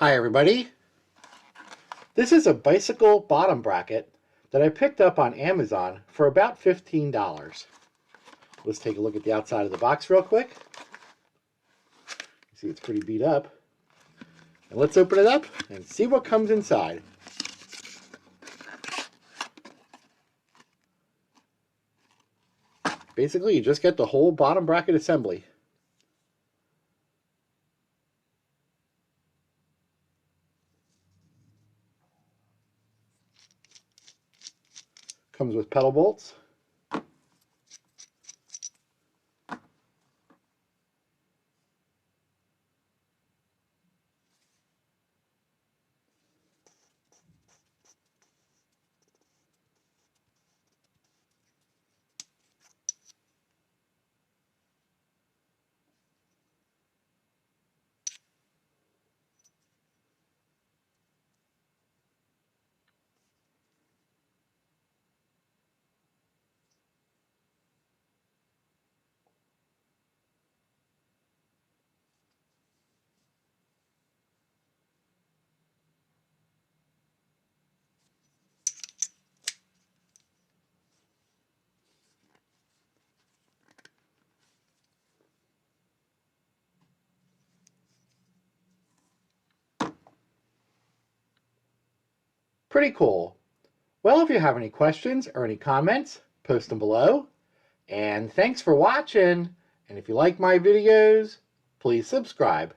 Hi everybody. This is a bicycle bottom bracket that I picked up on Amazon for about $15. Let's take a look at the outside of the box real quick. You see it's pretty beat up. And let's open it up and see what comes inside. Basically, you just get the whole bottom bracket assembly. Comes with pedal bolts. Pretty cool. Well, if you have any questions or any comments, post them below. And thanks for watching. And if you like my videos, please subscribe.